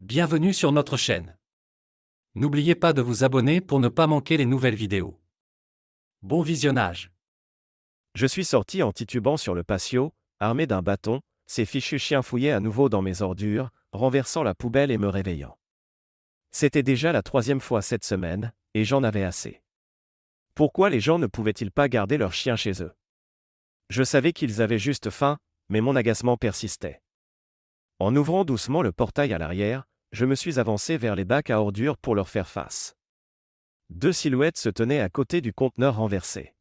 Bienvenue sur notre chaîne. N'oubliez pas de vous abonner pour ne pas manquer les nouvelles vidéos. Bon visionnage. Je suis sorti en titubant sur le patio, armé d'un bâton, ces fichus chiens fouillaient à nouveau dans mes ordures, renversant la poubelle et me réveillant. C'était déjà la 3e fois cette semaine, et j'en avais assez. Pourquoi les gens ne pouvaient-ils pas garder leurs chiens chez eux? Je savais qu'ils avaient juste faim, mais mon agacement persistait. En ouvrant doucement le portail à l'arrière, je me suis avancé vers les bacs à ordures pour leur faire face. 2 silhouettes se tenaient à côté du conteneur renversé.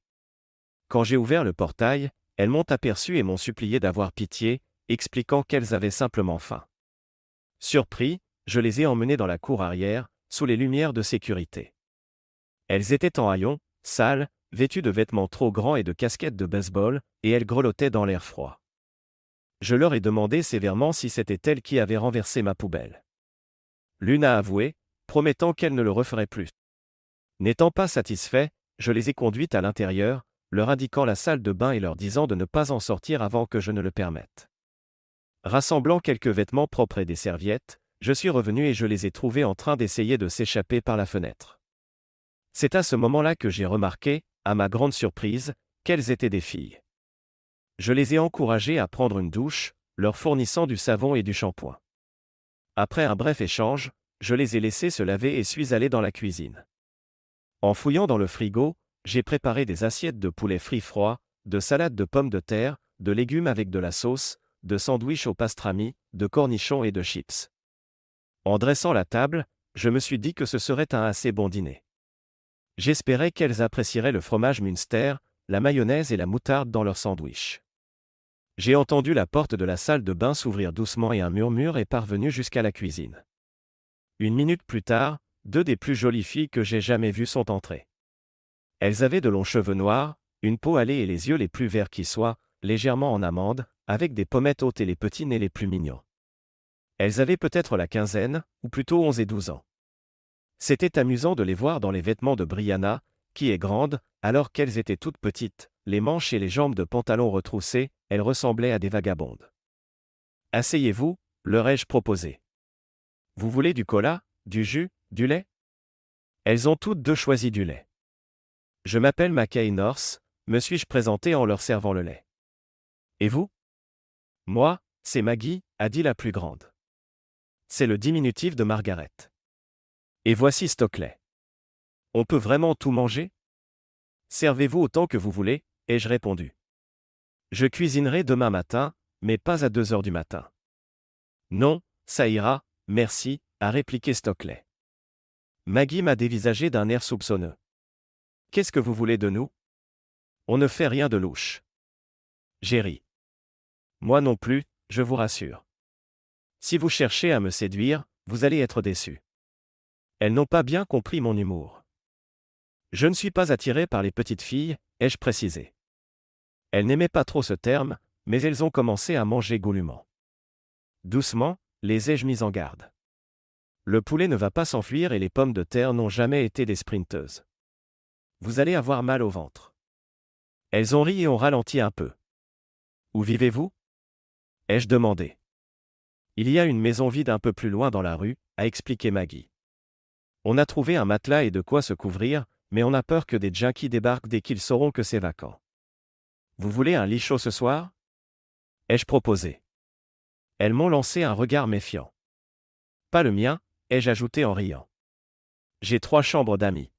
Quand j'ai ouvert le portail, elles m'ont aperçu et m'ont supplié d'avoir pitié, expliquant qu'elles avaient simplement faim. Surpris, je les ai emmenées dans la cour arrière, sous les lumières de sécurité. Elles étaient en haillons, sales, vêtues de vêtements trop grands et de casquettes de baseball, et elles grelottaient dans l'air froid. Je leur ai demandé sévèrement si c'était elles qui avaient renversé ma poubelle. L'une a avoué, promettant qu'elle ne le referait plus. N'étant pas satisfait, je les ai conduites à l'intérieur, leur indiquant la salle de bain et leur disant de ne pas en sortir avant que je ne le permette. Rassemblant quelques vêtements propres et des serviettes, je suis revenu et je les ai trouvées en train d'essayer de s'échapper par la fenêtre. C'est à ce moment-là que j'ai remarqué, à ma grande surprise, qu'elles étaient des filles. Je les ai encouragées à prendre une douche, leur fournissant du savon et du shampoing. Après un bref échange, je les ai laissées se laver et suis allé dans la cuisine. En fouillant dans le frigo, j'ai préparé des assiettes de poulet frit froid, de salade de pommes de terre, de légumes avec de la sauce, de sandwichs au pastrami, de cornichons et de chips. En dressant la table, je me suis dit que ce serait un assez bon dîner. J'espérais qu'elles apprécieraient le fromage Münster, la mayonnaise et la moutarde dans leur sandwich. J'ai entendu la porte de la salle de bain s'ouvrir doucement et un murmure est parvenu jusqu'à la cuisine. 1 minute plus tard, 2 des plus jolies filles que j'ai jamais vues sont entrées. Elles avaient de longs cheveux noirs, une peau hâlée et les yeux les plus verts qui soient, légèrement en amande, avec des pommettes hautes et les petits nez les plus mignons. Elles avaient peut-être la quinzaine, ou plutôt 11 et 12 ans. C'était amusant de les voir dans les vêtements de Brianna, qui est grande, alors qu'elles étaient toutes petites, les manches et les jambes de pantalon retroussés, elles ressemblaient à des vagabondes. « Asseyez-vous » leur ai-je proposé. « Vous voulez du cola, du jus, du lait ?» Elles ont toutes deux choisi du lait. « Je m'appelle Mackay North », me suis-je présenté en leur servant le lait. « Et vous ?»« Moi, c'est Maggie », a dit la plus grande. C'est le diminutif de Margaret. « Et voici Stockley. On peut vraiment tout manger ? Servez-vous autant que vous voulez, ai-je répondu. Je cuisinerai demain matin, mais pas à 2 heures du matin. Non, ça ira, merci, a répliqué Stockley. Maggie m'a dévisagé d'un air soupçonneux. Qu'est-ce que vous voulez de nous ? On ne fait rien de louche. J'ai ri. Moi non plus, je vous rassure. Si vous cherchez à me séduire, vous allez être déçus. Elles n'ont pas bien compris mon humour. Je ne suis pas attiré par les petites filles, ai-je précisé. Elles n'aimaient pas trop ce terme, mais elles ont commencé à manger goulûment. Doucement, les ai-je mis en garde. Le poulet ne va pas s'enfuir et les pommes de terre n'ont jamais été des sprinteuses. Vous allez avoir mal au ventre. Elles ont ri et ont ralenti un peu. Où vivez-vous ? Ai-je demandé. Il y a une maison vide un peu plus loin dans la rue, a expliqué Maggie. On a trouvé un matelas et de quoi se couvrir, mais on a peur que des junkies débarquent dès qu'ils sauront que c'est vacant. Vous voulez un lit chaud ce soir ? Ai-je proposé. Elles m'ont lancé un regard méfiant. Pas le mien, ai-je ajouté en riant. J'ai 3 chambres d'amis.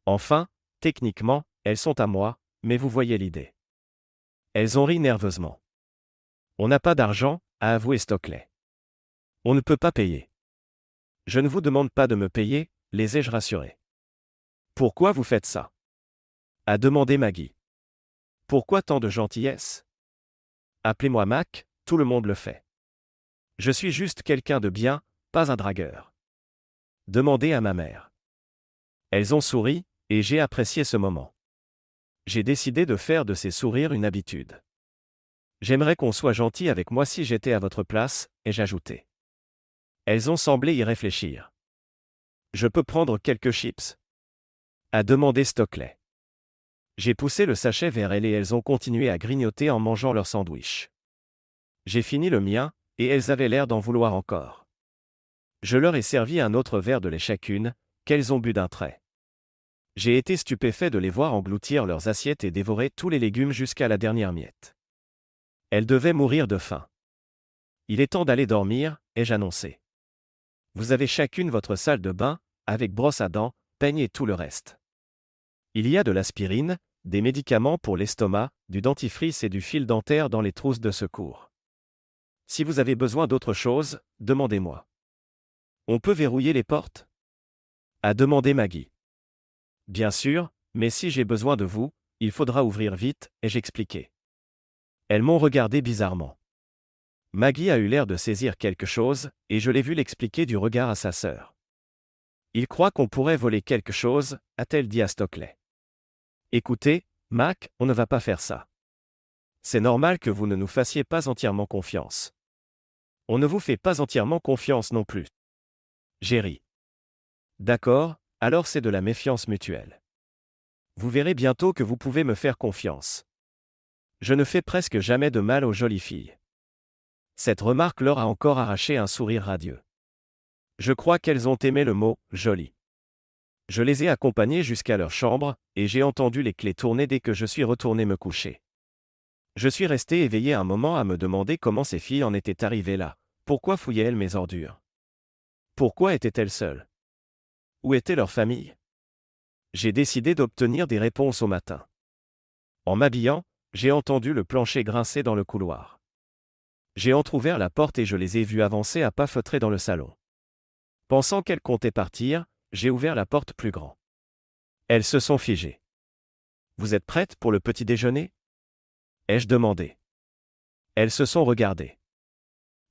Enfin, techniquement, elles sont à moi, mais vous voyez l'idée. Elles ont ri nerveusement. On n'a pas d'argent, a avoué Stockley. On ne peut pas payer. Je ne vous demande pas de me payer, les ai-je rassurés. Pourquoi vous faites ça ? A demandé Maggie. Pourquoi tant de gentillesse ? Appelez-moi Mac, tout le monde le fait. Je suis juste quelqu'un de bien, pas un dragueur. Demandez à ma mère. Elles ont souri, et j'ai apprécié ce moment. J'ai décidé de faire de ces sourires une habitude. J'aimerais qu'on soit gentil avec moi si j'étais à votre place, ai-je ajouté. Elles ont semblé y réfléchir. Je peux prendre quelques chips ? A demandé Stockley. J'ai poussé le sachet vers elles et elles ont continué à grignoter en mangeant leur sandwich. J'ai fini le mien, et elles avaient l'air d'en vouloir encore. Je leur ai servi un autre verre de lait chacune, qu'elles ont bu d'un trait. J'ai été stupéfait de les voir engloutir leurs assiettes et dévorer tous les légumes jusqu'à la dernière miette. Elles devaient mourir de faim. Il est temps d'aller dormir, ai-je annoncé. Vous avez chacune votre salle de bain, avec brosse à dents, peigne et tout le reste. Il y a de l'aspirine, des médicaments pour l'estomac, du dentifrice et du fil dentaire dans les trousses de secours. Si vous avez besoin d'autre chose, demandez-moi. On peut verrouiller les portes ? A demandé Maggie. Bien sûr, mais si j'ai besoin de vous, il faudra ouvrir vite, ai-je expliqué. Elles m'ont regardé bizarrement. Maggie a eu l'air de saisir quelque chose, et je l'ai vu l'expliquer du regard à sa sœur. Il croit qu'on pourrait voler quelque chose, a-t-elle dit à Stockley. Écoutez, Mac, on ne va pas faire ça. C'est normal que vous ne nous fassiez pas entièrement confiance. On ne vous fait pas entièrement confiance non plus. J'ai ri. D'accord, alors c'est de la méfiance mutuelle. Vous verrez bientôt que vous pouvez me faire confiance. Je ne fais presque jamais de mal aux jolies filles. Cette remarque leur a encore arraché un sourire radieux. Je crois qu'elles ont aimé le mot « joli ». Je les ai accompagnées jusqu'à leur chambre, et j'ai entendu les clés tourner dès que je suis retourné me coucher. Je suis resté éveillé un moment à me demander comment ces filles en étaient arrivées là. Pourquoi fouillaient-elles mes ordures? Pourquoi étaient-elles seules? Où était leur famille? J'ai décidé d'obtenir des réponses au matin. En m'habillant, j'ai entendu le plancher grincer dans le couloir. J'ai entrouvert la porte et je les ai vues avancer à pas feutrés dans le salon. Pensant qu'elles comptaient partir, j'ai ouvert la porte plus grand. Elles se sont figées. Vous êtes prêtes pour le petit déjeuner? Ai-je demandé. Elles se sont regardées.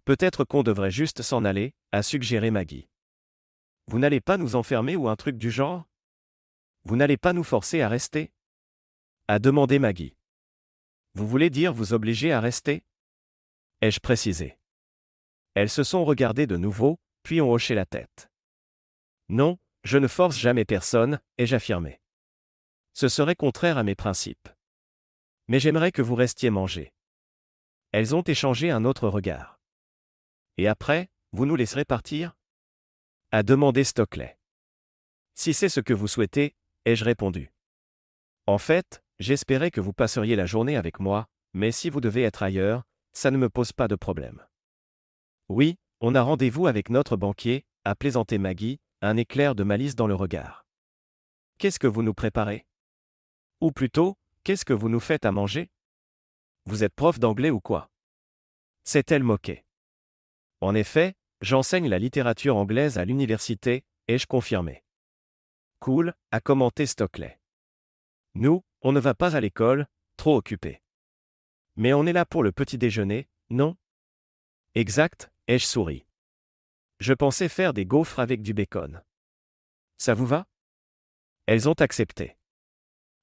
Peut-être qu'on devrait juste s'en aller, a suggéré Maggie. Vous n'allez pas nous enfermer ou un truc du genre? Vous n'allez pas nous forcer à rester? A demandé Maggie. Vous voulez dire vous obliger à rester? Ai-je précisé. Elles se sont regardées de nouveau, puis ont hoché la tête. Non, je ne force jamais personne, ai-je affirmé. Ce serait contraire à mes principes. Mais j'aimerais que vous restiez manger. Elles ont échangé un autre regard. Et après, vous nous laisserez partir? A demandé Stockley. Si c'est ce que vous souhaitez, ai-je répondu. En fait, j'espérais que vous passeriez la journée avec moi, mais si vous devez être ailleurs, ça ne me pose pas de problème. Oui, on a rendez-vous avec notre banquier, a plaisanté Maggie, un éclair de malice dans le regard. Qu'est-ce que vous nous préparez? Ou plutôt, qu'est-ce que vous nous faites à manger? Vous êtes prof d'anglais ou quoi? S'est-elle moquée. En effet, j'enseigne la littérature anglaise à l'université, ai-je confirmé. Cool, a commenté Stockley. Nous, on ne va pas à l'école, trop occupés. Mais on est là pour le petit déjeuner, non? Exact, ai-je souri. Je pensais faire des gaufres avec du bacon. Ça vous va? Elles ont accepté.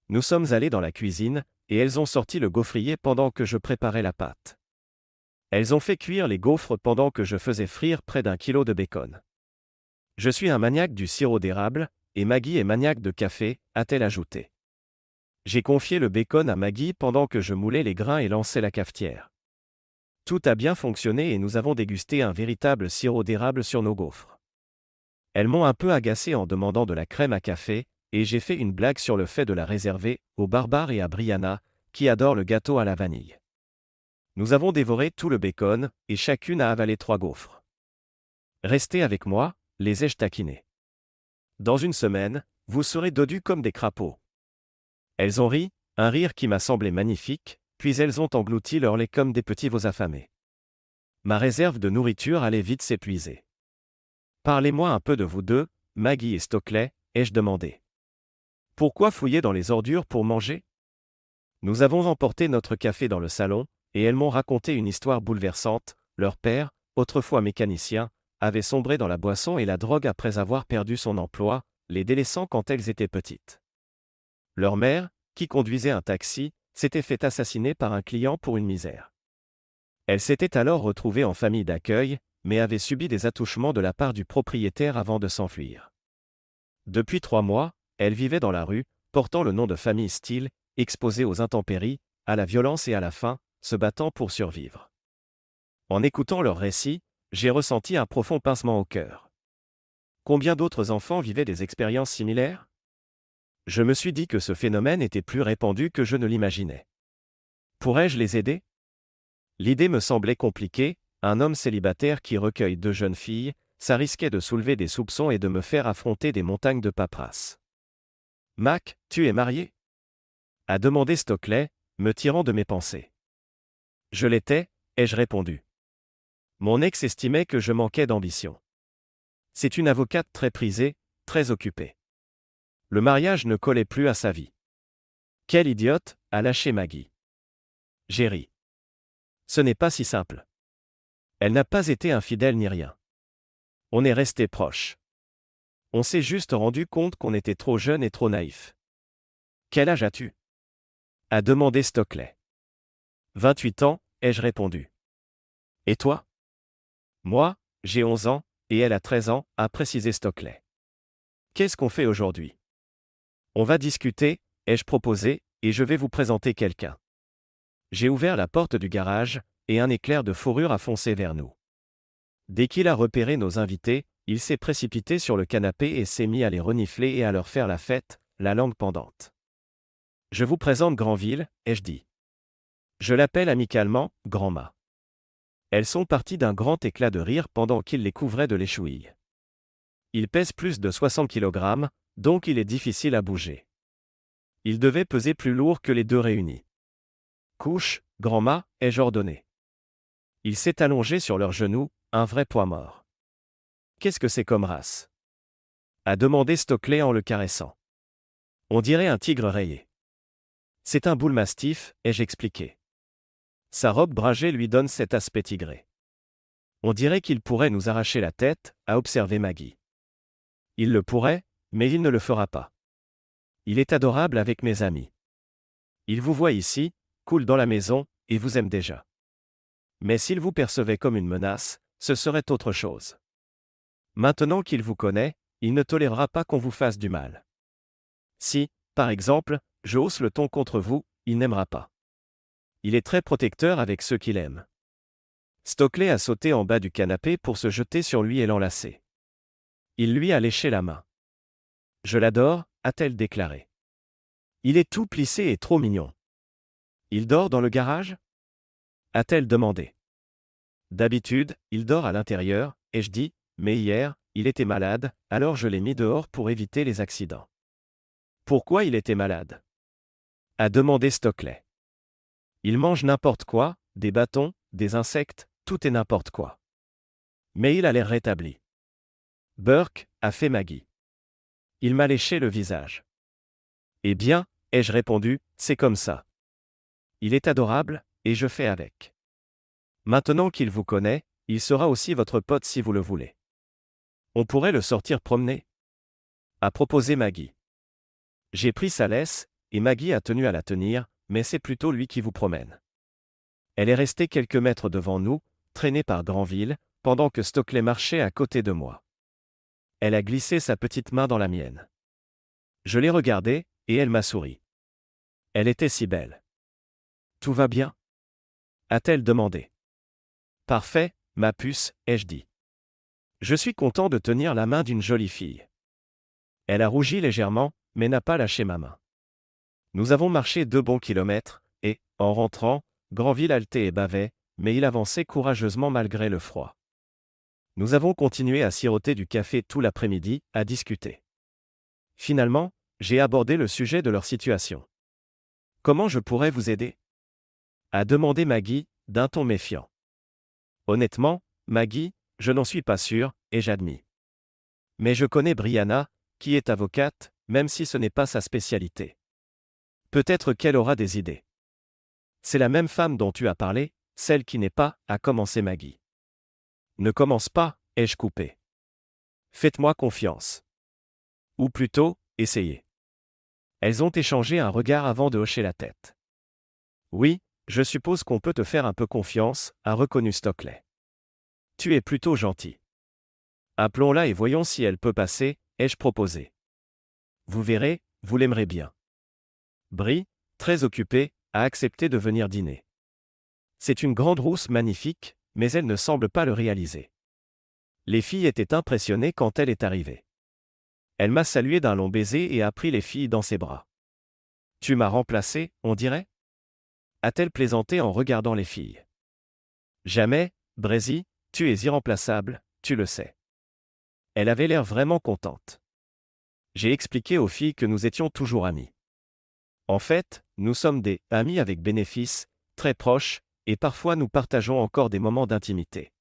Nous sommes allés dans la cuisine, et elles ont sorti le gaufrier pendant que je préparais la pâte. Elles ont fait cuire les gaufres pendant que je faisais frire près d'1 kilo de bacon. Je suis un maniaque du sirop d'érable, et Maggie est maniaque de café, a-t-elle ajouté. J'ai confié le bacon à Maggie pendant que je moulais les grains et lançais la cafetière. Tout a bien fonctionné et nous avons dégusté un véritable sirop d'érable sur nos gaufres. Elles m'ont un peu agacé en demandant de la crème à café, et j'ai fait une blague sur le fait de la réserver aux barbares et à Brianna, qui adore le gâteau à la vanille. Nous avons dévoré tout le bacon, et chacune a avalé 3 gaufres. Restez avec moi, les ai-je taquinées. Dans une semaine, vous serez dodus comme des crapauds. Elles ont ri, un rire qui m'a semblé magnifique, puis elles ont englouti leur lait comme des petits veaux affamés. Ma réserve de nourriture allait vite s'épuiser. Parlez-moi un peu de vous deux, Maggie et Stockley, ai-je demandé. Pourquoi fouiller dans les ordures pour manger? Nous avons emporté notre café dans le salon, et elles m'ont raconté une histoire bouleversante. Leur père, autrefois mécanicien, avait sombré dans la boisson et la drogue après avoir perdu son emploi, les délaissant quand elles étaient petites. Leur mère, qui conduisait un taxi, s'était fait assassiner par un client pour une misère. Elle s'était alors retrouvée en famille d'accueil, mais avait subi des attouchements de la part du propriétaire avant de s'enfuir. Depuis 3 mois, elle vivait dans la rue, portant le nom de famille Steele, exposée aux intempéries, à la violence et à la faim, se battant pour survivre. En écoutant leur récit, j'ai ressenti un profond pincement au cœur. Combien d'autres enfants vivaient des expériences similaires? Je me suis dit que ce phénomène était plus répandu que je ne l'imaginais. Pourrais-je les aider? L'idée me semblait compliquée, un homme célibataire qui recueille 2 jeunes filles, ça risquait de soulever des soupçons et de me faire affronter des montagnes de paperasse. Mac, tu es marié? A demandé Stockley, me tirant de mes pensées. Je l'étais, ai-je répondu. Mon ex estimait que je manquais d'ambition. C'est une avocate très prisée, très occupée. Le mariage ne collait plus à sa vie. Quelle idiote, a lâché Maggie. J'ai ri. Ce n'est pas si simple. Elle n'a pas été infidèle ni rien. On est restés proches. On s'est juste rendu compte qu'on était trop jeune et trop naïf. Quel âge as-tu? A demandé Stockley. 28 ans, ai-je répondu. Et toi? Moi, j'ai 11 ans, et elle a 13 ans, a précisé Stockley. Qu'est-ce qu'on fait aujourd'hui? On va discuter, ai-je proposé, et je vais vous présenter quelqu'un. J'ai ouvert la porte du garage, et un éclair de fourrure a foncé vers nous. Dès qu'il a repéré nos invités, il s'est précipité sur le canapé et s'est mis à les renifler et à leur faire la fête, la langue pendante. Je vous présente Granville, ai-je dit. Je l'appelle amicalement Grand-Ma. Elles sont parties d'un grand éclat de rire pendant qu'il les couvrait de l'échouille. Il pèse plus de 60 kg, donc il est difficile à bouger. Il devait peser plus lourd que les deux réunis. Couche, Grand-Ma, ai-je ordonné. Il s'est allongé sur leurs genoux, un vrai poids mort. Qu'est-ce que c'est comme race? A demandé Stockley en le caressant. On dirait un tigre rayé. C'est un bull mastiff, ai-je expliqué. Sa robe dragée lui donne cet aspect tigré. On dirait qu'il pourrait nous arracher la tête, a observé Maggie. Il le pourrait, mais il ne le fera pas. Il est adorable avec mes amis. Il vous voit ici, cool dans la maison, et vous aime déjà. Mais s'il vous percevait comme une menace, ce serait autre chose. Maintenant qu'il vous connaît, il ne tolérera pas qu'on vous fasse du mal. Si, par exemple, je hausse le ton contre vous, il n'aimera pas. Il est très protecteur avec ceux qu'il aime. Stockley a sauté en bas du canapé pour se jeter sur lui et l'enlacer. Il lui a léché la main. Je l'adore, a-t-elle déclaré. Il est tout plissé et trop mignon. Il dort dans le garage? A-t-elle demandé. D'habitude, il dort à l'intérieur, ai-je dit, mais hier, il était malade, alors je l'ai mis dehors pour éviter les accidents. Pourquoi il était malade? A demandé Stockley. Il mange n'importe quoi, des bâtons, des insectes, tout et n'importe quoi. Mais il a l'air rétabli. Burke, a fait Maggie. Il m'a léché le visage. Eh bien, ai-je répondu, c'est comme ça. Il est adorable, et je fais avec. Maintenant qu'il vous connaît, il sera aussi votre pote si vous le voulez. On pourrait le sortir promener? A proposé Maggie. J'ai pris sa laisse, et Maggie a tenu à la tenir, mais c'est plutôt lui qui vous promène. Elle est restée quelques mètres devant nous, traînée par Granville, pendant que Stockley marchait à côté de moi. Elle a glissé sa petite main dans la mienne. Je l'ai regardée, et elle m'a souri. Elle était si belle. Tout va bien? A-t-elle demandé. Parfait, ma puce, ai-je dit. Je suis content de tenir la main d'une jolie fille. Elle a rougi légèrement, mais n'a pas lâché ma main. Nous avons marché 2 bons kilomètres, et, en rentrant, Granville haletait et bavait, mais il avançait courageusement malgré le froid. Nous avons continué à siroter du café tout l'après-midi, à discuter. Finalement, j'ai abordé le sujet de leur situation. Comment je pourrais vous aider? A demandé Maggie, d'un ton méfiant. Honnêtement, Maggie, je n'en suis pas sûr, et j'admets. Mais je connais Brianna, qui est avocate, même si ce n'est pas sa spécialité. Peut-être qu'elle aura des idées. C'est la même femme dont tu as parlé, celle qui n'est pas, a commencé Maggie. Ne commence pas, ai-je coupé. Faites-moi confiance. Ou plutôt, essayez. Elles ont échangé un regard avant de hocher la tête. Oui, je suppose qu'on peut te faire un peu confiance, a reconnu Stockley. Tu es plutôt gentil. Appelons-la et voyons si elle peut passer, ai-je proposé. Vous verrez, vous l'aimerez bien. Brie, très occupée, a accepté de venir dîner. C'est une grande rousse magnifique, mais elle ne semble pas le réaliser. Les filles étaient impressionnées quand elle est arrivée. Elle m'a salué d'un long baiser et a pris les filles dans ses bras. Tu m'as remplacé, on dirait? A-t-elle plaisanté en regardant les filles. Jamais, Brésil, tu es irremplaçable, tu le sais. Elle avait l'air vraiment contente. J'ai expliqué aux filles que nous étions toujours amis. En fait, nous sommes des amis avec bénéfice, très proches, et parfois nous partageons encore des moments d'intimité.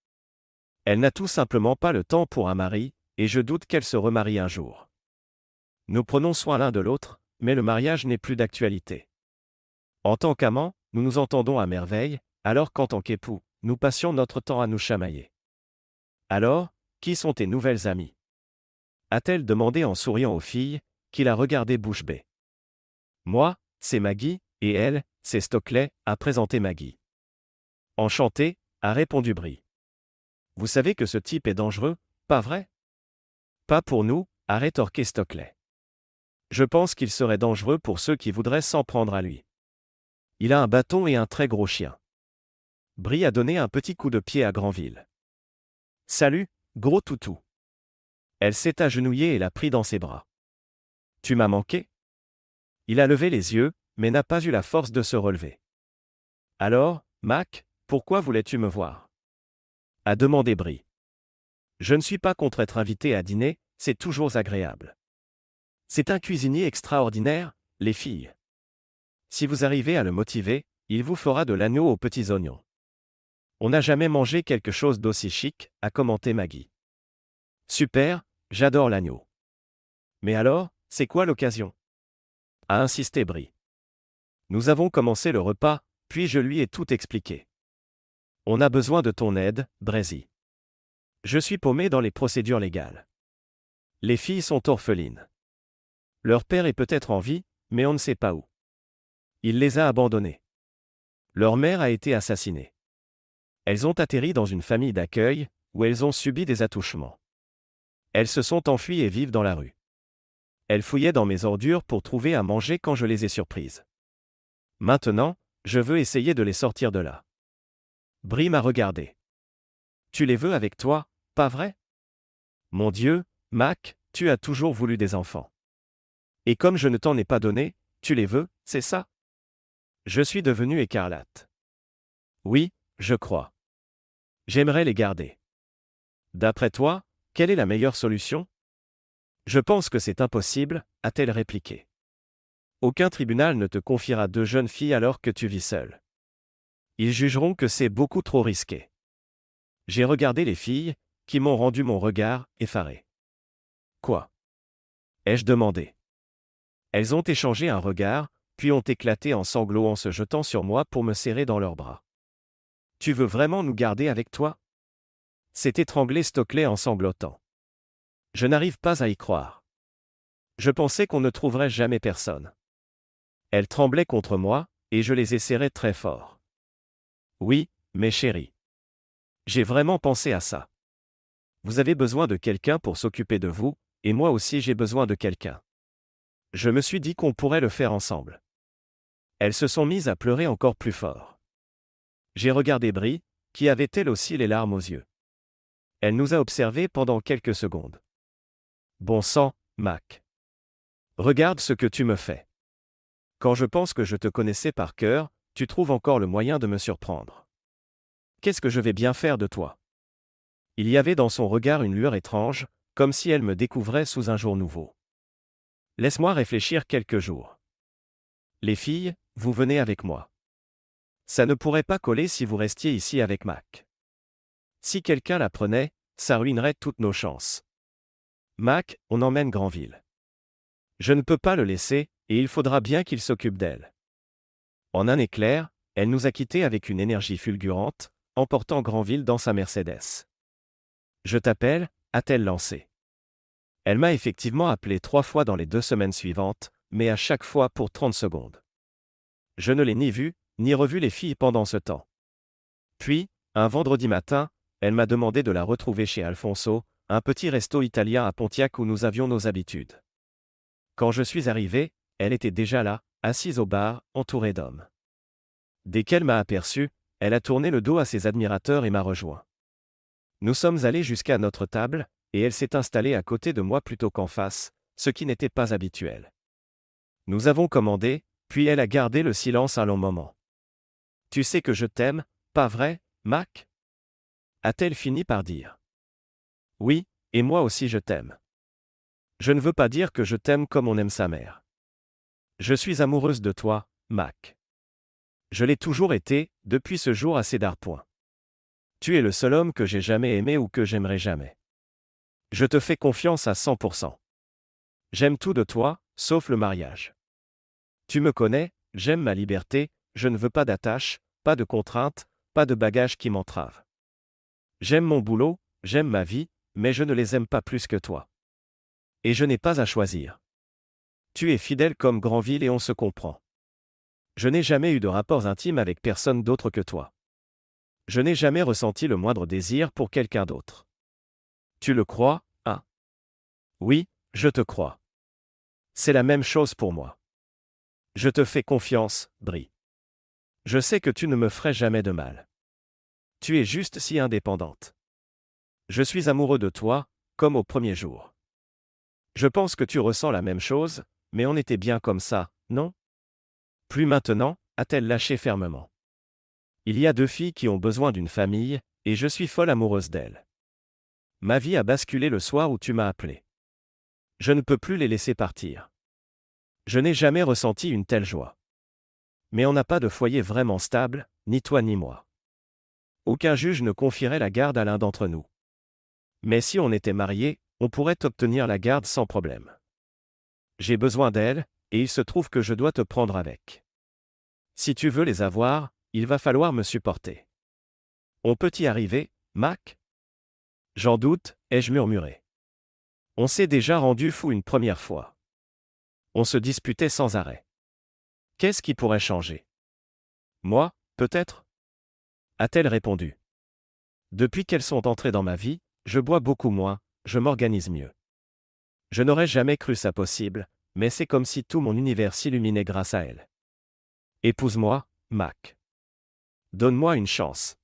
Elle n'a tout simplement pas le temps pour un mari, et je doute qu'elle se remarie un jour. Nous prenons soin l'un de l'autre, mais le mariage n'est plus d'actualité. En tant qu'amants, nous nous entendons à merveille, alors qu'en tant qu'époux, nous passions notre temps à nous chamailler. Alors, qui sont tes nouvelles amies? A-t-elle demandé en souriant aux filles, qui la regardaient bouche bée. Moi, c'est Maggie, et elle, c'est Stockley, a présenté Maggie. Enchanté, a répondu Brie. Vous savez que ce type est dangereux, pas vrai? Pas pour nous, a rétorqué Stockley. Je pense qu'il serait dangereux pour ceux qui voudraient s'en prendre à lui. Il a un bâton et un très gros chien. Brie a donné un petit coup de pied à Granville. Salut, gros toutou. Elle s'est agenouillée et l'a pris dans ses bras. Tu m'as manqué? Il a levé les yeux, mais n'a pas eu la force de se relever. Alors, Mac, pourquoi voulais-tu me voir? A demandé Brie. Je ne suis pas contre être invité à dîner, c'est toujours agréable. C'est un cuisinier extraordinaire, les filles. Si vous arrivez à le motiver, il vous fera de l'agneau aux petits oignons. On n'a jamais mangé quelque chose d'aussi chic, a commenté Maggie. Super, j'adore l'agneau. Mais alors, c'est quoi l'occasion? A insisté Brie. Nous avons commencé le repas, puis je lui ai tout expliqué. On a besoin de ton aide, Brésil. Je suis paumé dans les procédures légales. Les filles sont orphelines. Leur père est peut-être en vie, mais on ne sait pas où. Il les a abandonnées. Leur mère a été assassinée. Elles ont atterri dans une famille d'accueil, où elles ont subi des attouchements. Elles se sont enfuies et vivent dans la rue. Elles fouillaient dans mes ordures pour trouver à manger quand je les ai surprises. Maintenant, je veux essayer de les sortir de là. Brie m'a regardé. Tu les veux avec toi, pas vrai? Mon Dieu, Mac, tu as toujours voulu des enfants. Et comme je ne t'en ai pas donné, tu les veux, c'est ça? Je suis devenu écarlate. Oui, je crois. J'aimerais les garder. D'après toi, quelle est la meilleure solution? Je pense que c'est impossible, a-t-elle répliqué. Aucun tribunal ne te confiera deux jeunes filles alors que tu vis seule. Ils jugeront que c'est beaucoup trop risqué. J'ai regardé les filles, qui m'ont rendu mon regard effaré. Quoi? Ai-je demandé. Elles ont échangé un regard, puis ont éclaté en sanglots en se jetant sur moi pour me serrer dans leurs bras. Tu veux vraiment nous garder avec toi? S'est étranglé Stockley en sanglotant. Je n'arrive pas à y croire. Je pensais qu'on ne trouverait jamais personne. Elles tremblaient contre moi, et je les ai serrées très fort. Oui, mes chéris. J'ai vraiment pensé à ça. Vous avez besoin de quelqu'un pour s'occuper de vous, et moi aussi j'ai besoin de quelqu'un. Je me suis dit qu'on pourrait le faire ensemble. Elles se sont mises à pleurer encore plus fort. J'ai regardé Brie, qui avait elle aussi les larmes aux yeux. Elle nous a observés pendant quelques secondes. Bon sang, Mac. Regarde ce que tu me fais. Quand je pense que je te connaissais par cœur, tu trouves encore le moyen de me surprendre. Qu'est-ce que je vais bien faire de toi? Il y avait dans son regard une lueur étrange, comme si elle me découvrait sous un jour nouveau. Laisse-moi réfléchir quelques jours. Les filles, vous venez avec moi. Ça ne pourrait pas coller si vous restiez ici avec Mac. Si quelqu'un la prenait, ça ruinerait toutes nos chances. Mac, on emmène Granville. Je ne peux pas le laisser, et il faudra bien qu'il s'occupe d'elle. En un éclair, elle nous a quittés avec une énergie fulgurante, emportant Granville dans sa Mercedes. Je t'appelle, a-t-elle lancé. Elle m'a effectivement appelé 3 fois dans les 2 semaines suivantes, mais à chaque fois pour 30 secondes. Je ne l'ai ni vue, ni revu les filles pendant ce temps. Puis, un vendredi matin, elle m'a demandé de la retrouver chez Alfonso, un petit resto italien à Pontiac où nous avions nos habitudes. Quand je suis arrivé, elle était déjà là, assise au bar, entourée d'hommes. Dès qu'elle m'a aperçu, elle a tourné le dos à ses admirateurs et m'a rejoint. Nous sommes allés jusqu'à notre table, et elle s'est installée à côté de moi plutôt qu'en face, ce qui n'était pas habituel. Nous avons commandé, puis elle a gardé le silence un long moment. Tu sais que je t'aime, pas vrai, Mac? A-t-elle fini par dire. Oui, et moi aussi je t'aime. Je ne veux pas dire que je t'aime comme on aime sa mère. Je suis amoureuse de toi, Mac. Je l'ai toujours été, depuis ce jour à Cedar Point. Tu es le seul homme que j'ai jamais aimé ou que j'aimerai jamais. Je te fais confiance à 100%. J'aime tout de toi, sauf le mariage. Tu me connais, j'aime ma liberté, je ne veux pas d'attache, pas de contraintes, pas de bagages qui m'entravent. J'aime mon boulot, j'aime ma vie, mais je ne les aime pas plus que toi. Et je n'ai pas à choisir. Tu es fidèle comme Granville et on se comprend. Je n'ai jamais eu de rapports intimes avec personne d'autre que toi. Je n'ai jamais ressenti le moindre désir pour quelqu'un d'autre. Tu le crois, hein? Oui, je te crois. C'est la même chose pour moi. Je te fais confiance, Brie. Je sais que tu ne me ferais jamais de mal. Tu es juste si indépendante. Je suis amoureux de toi, comme au premier jour. Je pense que tu ressens la même chose, mais on était bien comme ça, non? Plus maintenant, a-t-elle lâché fermement. Il y a 2 filles qui ont besoin d'une famille, et je suis folle amoureuse d'elles. Ma vie a basculé le soir où tu m'as appelé. Je ne peux plus les laisser partir. Je n'ai jamais ressenti une telle joie. Mais on n'a pas de foyer vraiment stable, ni toi ni moi. Aucun juge ne confierait la garde à l'un d'entre nous. Mais si on était mariés, on pourrait obtenir la garde sans problème. J'ai besoin d'elles, et il se trouve que je dois te prendre avec. Si tu veux les avoir, il va falloir me supporter. On peut y arriver, Mac? J'en doute, ai-je murmuré. On s'est déjà rendu fou une première fois. On se disputait sans arrêt. Qu'est-ce qui pourrait changer? Moi, peut-être? A-t-elle répondu. Depuis qu'elles sont entrées dans ma vie, je bois beaucoup moins, je m'organise mieux. Je n'aurais jamais cru ça possible, mais c'est comme si tout mon univers s'illuminait grâce à elle. Épouse-moi, Mac. Donne-moi une chance.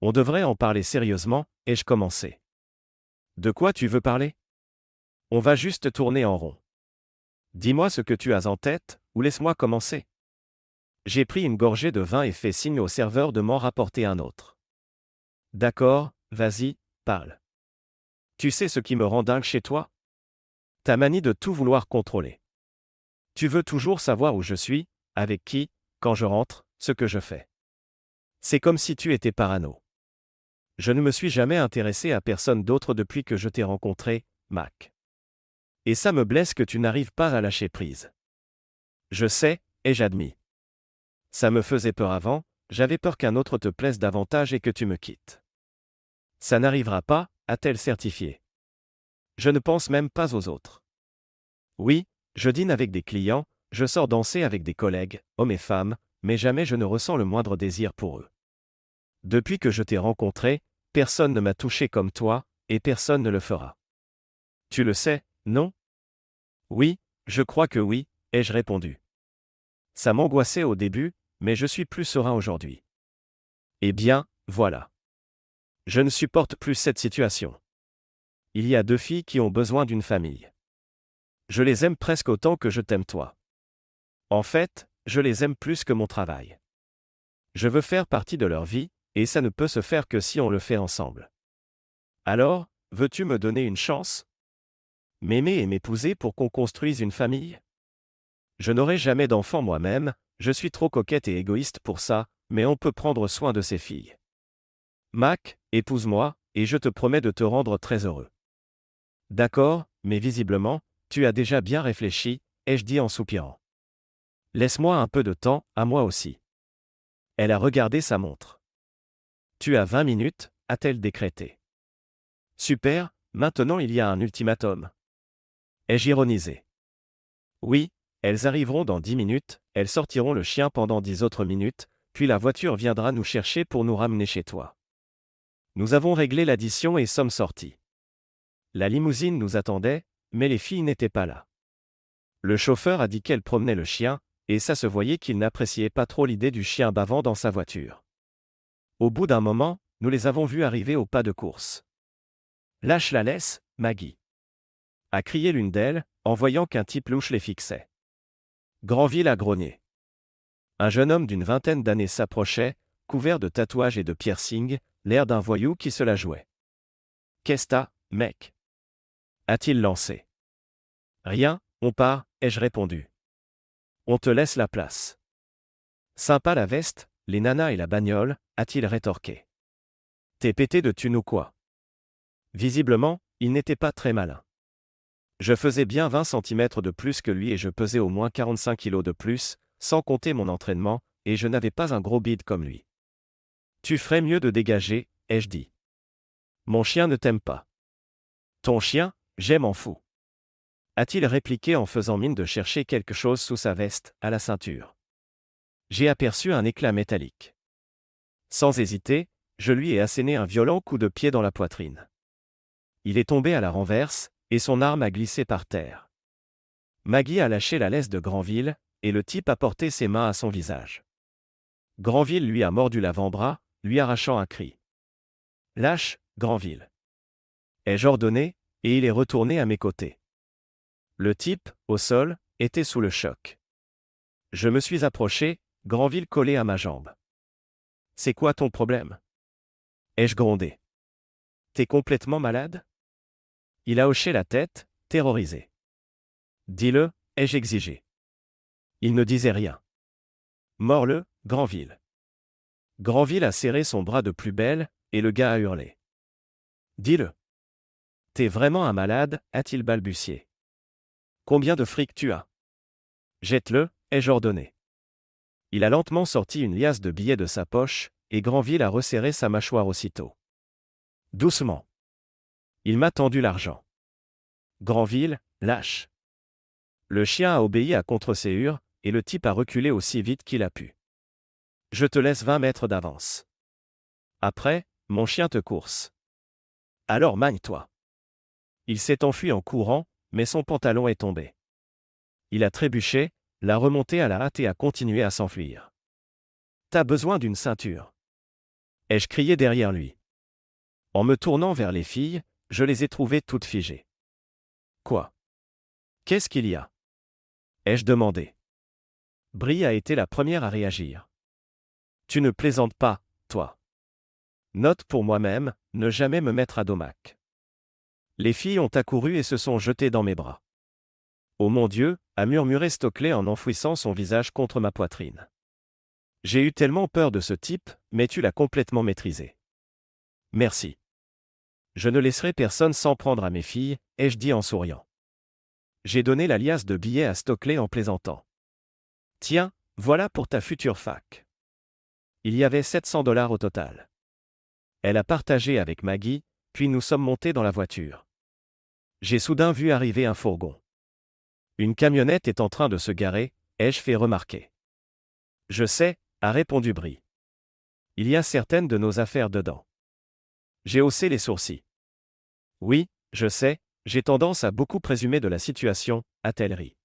On devrait en parler sérieusement, ai-je commencé. De quoi tu veux parler? On va juste tourner en rond. Dis-moi ce que tu as en tête, ou laisse-moi commencer. J'ai pris une gorgée de vin et fait signe au serveur de m'en rapporter un autre. D'accord, vas-y, parle. Tu sais ce qui me rend dingue chez toi? Ta manie de tout vouloir contrôler. Tu veux toujours savoir où je suis, avec qui, quand je rentre, ce que je fais. C'est comme si tu étais parano. Je ne me suis jamais intéressé à personne d'autre depuis que je t'ai rencontré, Mac. Et ça me blesse que tu n'arrives pas à lâcher prise. Je sais, et j'admets. Ça me faisait peur avant, j'avais peur qu'un autre te plaise davantage et que tu me quittes. Ça n'arrivera pas, a-t-elle certifié. Je ne pense même pas aux autres. Oui, je dîne avec des clients, je sors danser avec des collègues, hommes et femmes, mais jamais je ne ressens le moindre désir pour eux. Depuis que je t'ai rencontré, personne ne m'a touché comme toi, et personne ne le fera. Tu le sais, non? Oui, je crois que oui, ai-je répondu. Ça m'angoissait au début, mais je suis plus serein aujourd'hui. Eh bien, voilà. Je ne supporte plus cette situation. Il y a 2 filles qui ont besoin d'une famille. Je les aime presque autant que je t'aime toi. En fait, je les aime plus que mon travail. Je veux faire partie de leur vie, et ça ne peut se faire que si on le fait ensemble. Alors, veux-tu me donner une chance? M'aimer et m'épouser pour qu'on construise une famille? Je n'aurai jamais d'enfant moi-même, je suis trop coquette et égoïste pour ça, mais on peut prendre soin de ses filles. Mac, épouse-moi, et je te promets de te rendre très heureux. D'accord, mais visiblement, tu as déjà bien réfléchi, ai-je dit en soupirant. Laisse-moi un peu de temps, à moi aussi. Elle a regardé sa montre. Tu as 20 minutes, a-t-elle décrété. Super, maintenant il y a un ultimatum. Ai-je ironisé. Oui, elles arriveront dans 10 minutes, elles sortiront le chien pendant 10 autres minutes, puis la voiture viendra nous chercher pour nous ramener chez toi. Nous avons réglé l'addition et sommes sortis. La limousine nous attendait, mais les filles n'étaient pas là. Le chauffeur a dit qu'elle promenait le chien, et ça se voyait qu'il n'appréciait pas trop l'idée du chien bavant dans sa voiture. Au bout d'un moment, nous les avons vus arriver au pas de course. Lâche la laisse, Maggie, a crié l'une d'elles, en voyant qu'un type louche les fixait. Granville a grogné. Un jeune homme d'une vingtaine d'années s'approchait, couvert de tatouages et de piercings, l'air d'un voyou qui se la jouait. Qu'est-ce t'as, mec? A-t-il lancé. Rien, on part, ai-je répondu. On te laisse la place. Sympa la veste, les nanas et la bagnole, a-t-il rétorqué. T'es pété de thunes ou quoi? Visiblement, il n'était pas très malin. Je faisais bien 20 centimètres de plus que lui et je pesais au moins 45 kilos de plus, sans compter mon entraînement, et je n'avais pas un gros bide comme lui. Tu ferais mieux de dégager, ai-je dit. Mon chien ne t'aime pas. Ton chien, j'aime en fou. A-t-il répliqué en faisant mine de chercher quelque chose sous sa veste, à la ceinture. J'ai aperçu un éclat métallique. Sans hésiter, je lui ai asséné un violent coup de pied dans la poitrine. Il est tombé à la renverse, et son arme a glissé par terre. Maggie a lâché la laisse de Granville, et le type a porté ses mains à son visage. Granville lui a mordu l'avant-bras, lui arrachant un cri. Lâche, Granville. Ai-je ordonné, et il est retourné à mes côtés. Le type, au sol, était sous le choc. Je me suis approché, Granville collé à ma jambe. C'est quoi ton problème? Ai-je grondé. T'es complètement malade? Il a hoché la tête, terrorisé. Dis-le, ai-je exigé. Il ne disait rien. Mords-le, Granville. Granville a serré son bras de plus belle, et le gars a hurlé. Dis-le. T'es vraiment un malade, a-t-il balbutié. Combien de fric tu as? Jette-le, ai-je ordonné. Il a lentement sorti une liasse de billets de sa poche, et Granville a resserré sa mâchoire aussitôt. Doucement. Il m'a tendu l'argent. Granville, lâche. Le chien a obéi à contre-séhur, et le type a reculé aussi vite qu'il a pu. Je te laisse 20 mètres d'avance. Après, mon chien te course. Alors magne-toi. Il s'est enfui en courant, mais son pantalon est tombé. Il a trébuché, l'a remonté à la hâte et a continué à s'enfuir. T'as besoin d'une ceinture. Ai-je crié derrière lui. En me tournant vers les filles, je les ai trouvées toutes figées. Quoi? Qu'est-ce qu'il y a? Ai-je demandé. Brie a été la première à réagir. Tu ne plaisantes pas, toi. Note pour moi-même, ne jamais me mettre à domac. Les filles ont accouru et se sont jetées dans mes bras. Oh mon Dieu, a murmuré Stockley en enfouissant son visage contre ma poitrine. J'ai eu tellement peur de ce type, mais tu l'as complètement maîtrisé. Merci. Je ne laisserai personne s'en prendre à mes filles, ai-je dit en souriant. J'ai donné la liasse de billets à Stockley en plaisantant. Tiens, voilà pour ta future fac. Il y avait $700 au total. Elle a partagé avec Maggie, puis nous sommes montés dans la voiture. J'ai soudain vu arriver un fourgon. Une camionnette est en train de se garer, ai-je fait remarquer. Je sais, a répondu Brie. Il y a certaines de nos affaires dedans. J'ai haussé les sourcils. Oui, je sais, j'ai tendance à beaucoup présumer de la situation, a-t-elle ri.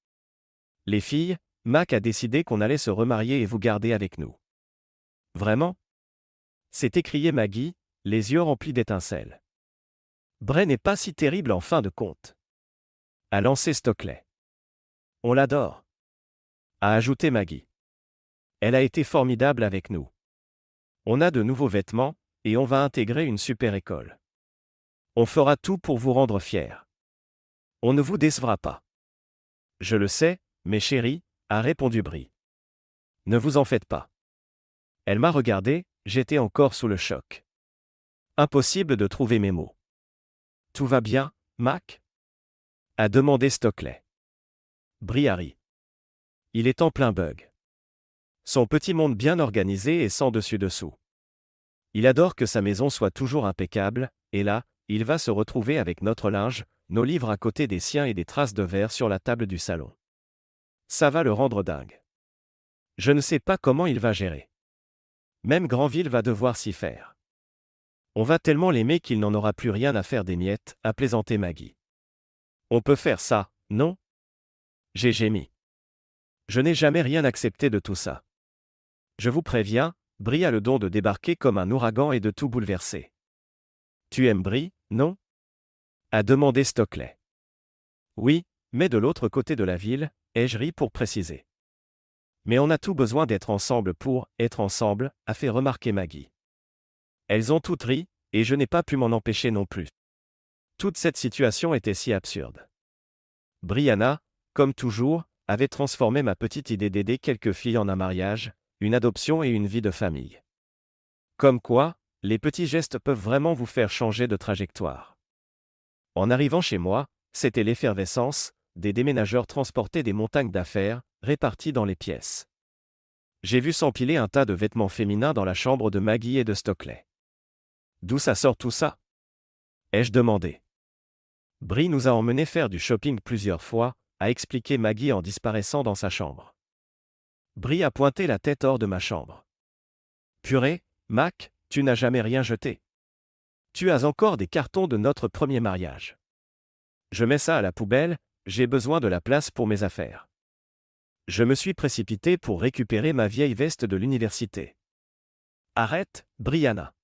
Les filles, Mac a décidé qu'on allait se remarier et vous garder avec nous. Vraiment? S'est écriée Maggie, les yeux remplis d'étincelles. Bray n'est pas si terrible en fin de compte. A lancé Stockley. On l'adore. A ajouté Maggie. Elle a été formidable avec nous. On a de nouveaux vêtements, et on va intégrer une super école. On fera tout pour vous rendre fiers. On ne vous décevra pas. Je le sais, mes chéris, a répondu Brie. Ne vous en faites pas. Elle m'a regardé, j'étais encore sous le choc. Impossible de trouver mes mots. Tout va bien, Mac? A demandé Stockley. Brie a ri. Il est en plein bug. Son petit monde bien organisé et sans dessus-dessous. Il adore que sa maison soit toujours impeccable, et là, il va se retrouver avec notre linge, nos livres à côté des siens et des traces de verre sur la table du salon. Ça va le rendre dingue. Je ne sais pas comment il va gérer. Même Granville va devoir s'y faire. On va tellement l'aimer qu'il n'en aura plus rien à faire des miettes, a plaisanté Maggie. On peut faire ça, non? J'ai gémi. Je n'ai jamais rien accepté de tout ça. Je vous préviens, Brie a le don de débarquer comme un ouragan et de tout bouleverser. Tu aimes Brie, non? A demandé Stockley. Oui, mais de l'autre côté de la ville, ai-je ri pour préciser. Mais on a tout besoin d'être ensemble pour être ensemble, a fait remarquer Maggie. Elles ont toutes ri, et je n'ai pas pu m'en empêcher non plus. Toute cette situation était si absurde. Brianna, comme toujours, avait transformé ma petite idée d'aider quelques filles en un mariage, une adoption et une vie de famille. Comme quoi, les petits gestes peuvent vraiment vous faire changer de trajectoire. En arrivant chez moi, c'était l'effervescence, des déménageurs transportaient des montagnes d'affaires, réparties dans les pièces. J'ai vu s'empiler un tas de vêtements féminins dans la chambre de Maggie et de Stockley. D'où ça sort tout ça? Ai-je demandé. Brie nous a emmenés faire du shopping plusieurs fois, a expliqué Maggie en disparaissant dans sa chambre. Brie a pointé la tête hors de ma chambre. Purée, Mac, tu n'as jamais rien jeté. Tu as encore des cartons de notre premier mariage. Je mets ça à la poubelle, j'ai besoin de la place pour mes affaires. Je me suis précipité pour récupérer ma vieille veste de l'université. Arrête, Brianna.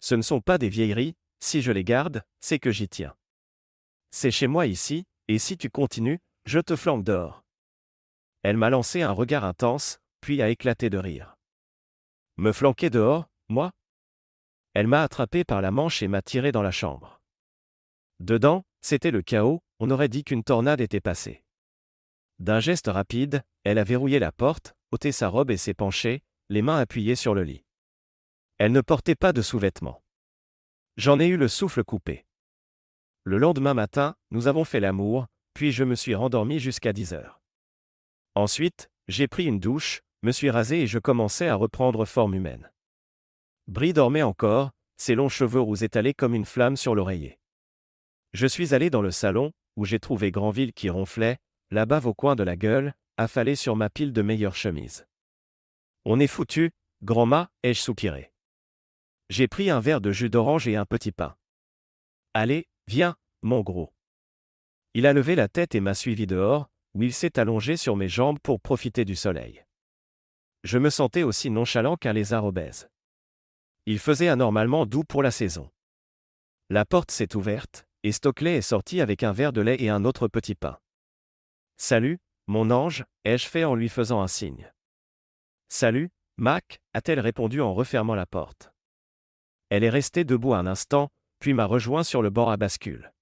Ce ne sont pas des vieilleries, si je les garde, c'est que j'y tiens. C'est chez moi ici, et si tu continues, je te flanque dehors. Elle m'a lancé un regard intense, puis a éclaté de rire. Me flanquer dehors, moi? Elle m'a attrapé par la manche et m'a tiré dans la chambre. Dedans, c'était le chaos, on aurait dit qu'une tornade était passée. D'un geste rapide, elle a verrouillé la porte, ôté sa robe et s'est penchée, les mains appuyées sur le lit. Elle ne portait pas de sous-vêtements. J'en ai eu le souffle coupé. Le lendemain matin, nous avons fait l'amour, puis je me suis rendormi jusqu'à 10 heures. Ensuite, j'ai pris une douche, me suis rasé et je commençais à reprendre forme humaine. Brie dormait encore, ses longs cheveux roux étalés comme une flamme sur l'oreiller. Je suis allé dans le salon, où j'ai trouvé Granville qui ronflait, la bave au coin de la gueule, affalé sur ma pile de meilleures chemises. On est foutu, grand-ma, ai-je soupiré. J'ai pris un verre de jus d'orange et un petit pain. Allez, viens, mon gros. Il a levé la tête et m'a suivi dehors, où il s'est allongé sur mes jambes pour profiter du soleil. Je me sentais aussi nonchalant qu'un lézard obèse. Il faisait anormalement doux pour la saison. La porte s'est ouverte, et Stockley est sorti avec un verre de lait et un autre petit pain. Salut, mon ange, ai-je fait en lui faisant un signe. Salut, Mac, a-t-elle répondu en refermant la porte. Elle est restée debout un instant, puis m'a rejoint sur le bord à bascule.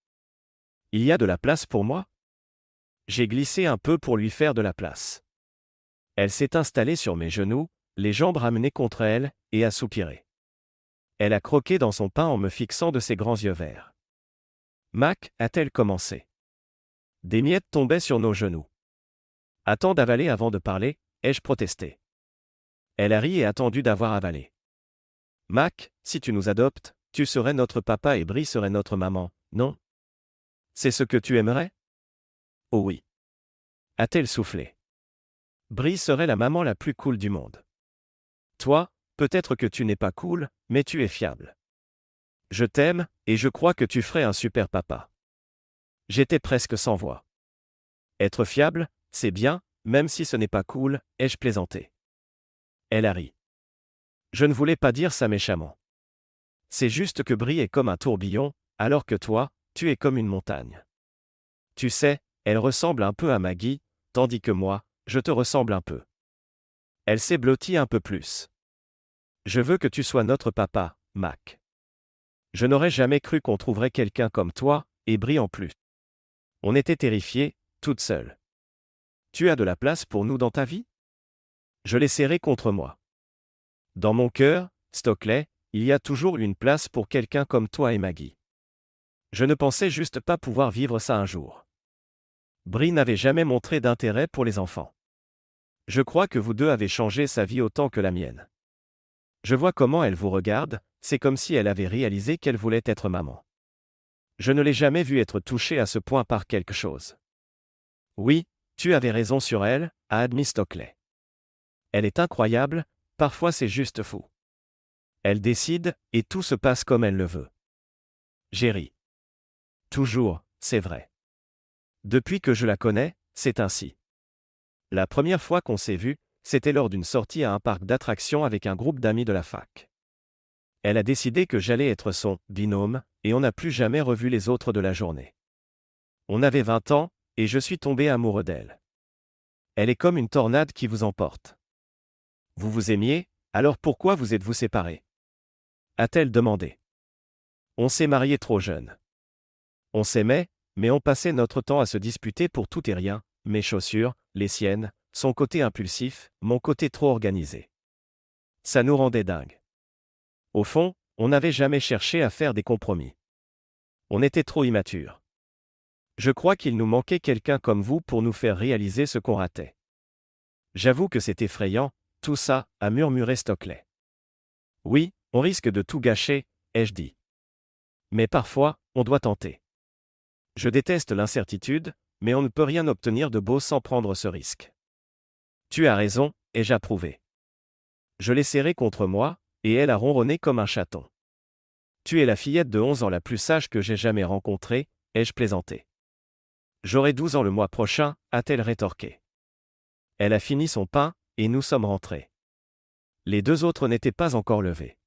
Il y a de la place pour moi? J'ai glissé un peu pour lui faire de la place. Elle s'est installée sur mes genoux, les jambes ramenées contre elle, et a soupiré. Elle a croqué dans son pain en me fixant de ses grands yeux verts. Mac, a-t-elle commencé. Des miettes tombaient sur nos genoux. Attends d'avaler avant de parler, ai-je protesté. Elle a ri et attendu d'avoir avalé. Mac, si tu nous adoptes, tu serais notre papa et Brie serait notre maman, non? C'est ce que tu aimerais? Oh oui. A-t-elle soufflé. Brie serait la maman la plus cool du monde. Toi, peut-être que tu n'es pas cool, mais tu es fiable. Je t'aime, et je crois que tu ferais un super papa. J'étais presque sans voix. Être fiable, c'est bien, même si ce n'est pas cool, ai-je plaisanté. Elle a ri. Je ne voulais pas dire ça méchamment. C'est juste que Brie est comme un tourbillon, alors que toi, tu es comme une montagne. Tu sais, elle ressemble un peu à Maggie, tandis que moi, je te ressemble un peu. Elle s'est blottie un peu plus. Je veux que tu sois notre papa, Mac. Je n'aurais jamais cru qu'on trouverait quelqu'un comme toi, et Brie en plus. On était terrifiés, toutes seules. Tu as de la place pour nous dans ta vie? Je l'ai serré contre moi. Dans mon cœur, Stockley, il y a toujours une place pour quelqu'un comme toi et Maggie. Je ne pensais juste pas pouvoir vivre ça un jour. Brie n'avait jamais montré d'intérêt pour les enfants. Je crois que vous deux avez changé sa vie autant que la mienne. Je vois comment elle vous regarde, c'est comme si elle avait réalisé qu'elle voulait être maman. Je ne l'ai jamais vue être touchée à ce point par quelque chose. Oui, tu avais raison sur elle, a admis Stockley. Elle est incroyable, parfois c'est juste fou. Elle décide, et tout se passe comme elle le veut. J'ai ri. Toujours, c'est vrai. Depuis que je la connais, c'est ainsi. La première fois qu'on s'est vu, c'était lors d'une sortie à un parc d'attractions avec un groupe d'amis de la fac. Elle a décidé que j'allais être son binôme, et on n'a plus jamais revu les autres de la journée. On avait 20 ans, et je suis tombé amoureux d'elle. Elle est comme une tornade qui vous emporte. Vous vous aimiez, alors pourquoi vous êtes-vous séparés? A-t-elle demandé. On s'est mariés trop jeunes. On s'aimait, mais on passait notre temps à se disputer pour tout et rien, mes chaussures, les siennes, son côté impulsif, mon côté trop organisé. Ça nous rendait dingues. Au fond, on n'avait jamais cherché à faire des compromis. On était trop immatures. Je crois qu'il nous manquait quelqu'un comme vous pour nous faire réaliser ce qu'on ratait. J'avoue que c'est effrayant, tout ça, a murmuré Stockley. Oui, on risque de tout gâcher, ai-je dit. Mais parfois, on doit tenter. Je déteste l'incertitude, mais on ne peut rien obtenir de beau sans prendre ce risque. Tu as raison, ai-je approuvé. Je l'ai serrée contre moi, et elle a ronronné comme un chaton. Tu es la fillette de 11 ans la plus sage que j'ai jamais rencontrée, ai-je plaisanté. J'aurai 12 ans le mois prochain, a-t-elle rétorqué. Elle a fini son pain, et nous sommes rentrés. Les deux autres n'étaient pas encore levés.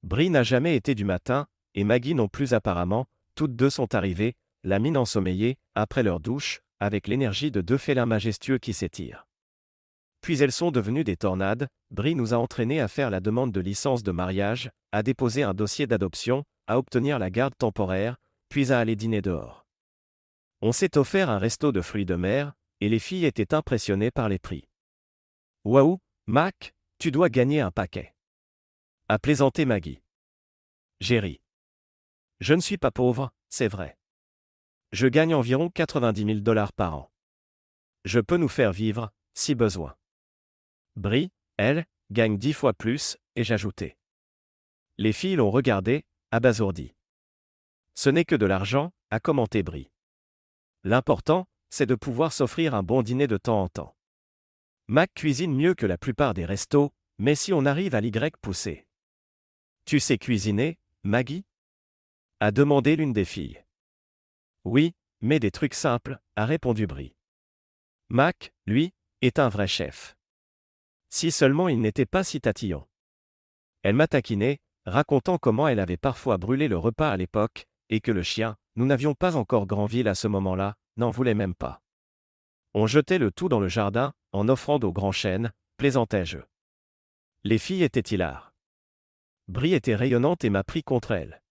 Brie n'a jamais été du matin, et Maggie non plus apparemment, toutes deux sont arrivées, la mine ensommeillée, après leur douche, avec l'énergie de deux félins majestueux qui s'étirent. Puis elles sont devenues des tornades, Brie nous a entraînés à faire la demande de licence de mariage, à déposer un dossier d'adoption, à obtenir la garde temporaire, puis à aller dîner dehors. On s'est offert un resto de fruits de mer, et les filles étaient impressionnées par les prix. Waouh, Mac, tu dois gagner un paquet. A plaisanté Maggie. J'ai ri. Je ne suis pas pauvre, c'est vrai. Je gagne environ 90 000 $ par an. Je peux nous faire vivre, si besoin. Brie, elle, gagne 10 fois plus, et j'ajoutais. Les filles l'ont regardé, abasourdies. Ce n'est que de l'argent, a commenté Brie. L'important, c'est de pouvoir s'offrir un bon dîner de temps en temps. Mac cuisine mieux que la plupart des restos, mais si on arrive à l'Y pousser. Tu sais cuisiner, Maggie? A demandé l'une des filles. Oui, mais des trucs simples, a répondu Brie. Mac, lui, est un vrai chef. Si seulement il n'était pas si tatillon. Elle m'a taquiné, racontant comment elle avait parfois brûlé le repas à l'époque, et que le chien, nous n'avions pas encore Granville à ce moment-là, n'en voulait même pas. On jetait le tout dans le jardin, en offrande au grand chêne, plaisantai-je. Les filles étaient hilares. Brie était rayonnante et m'a pris contre elle.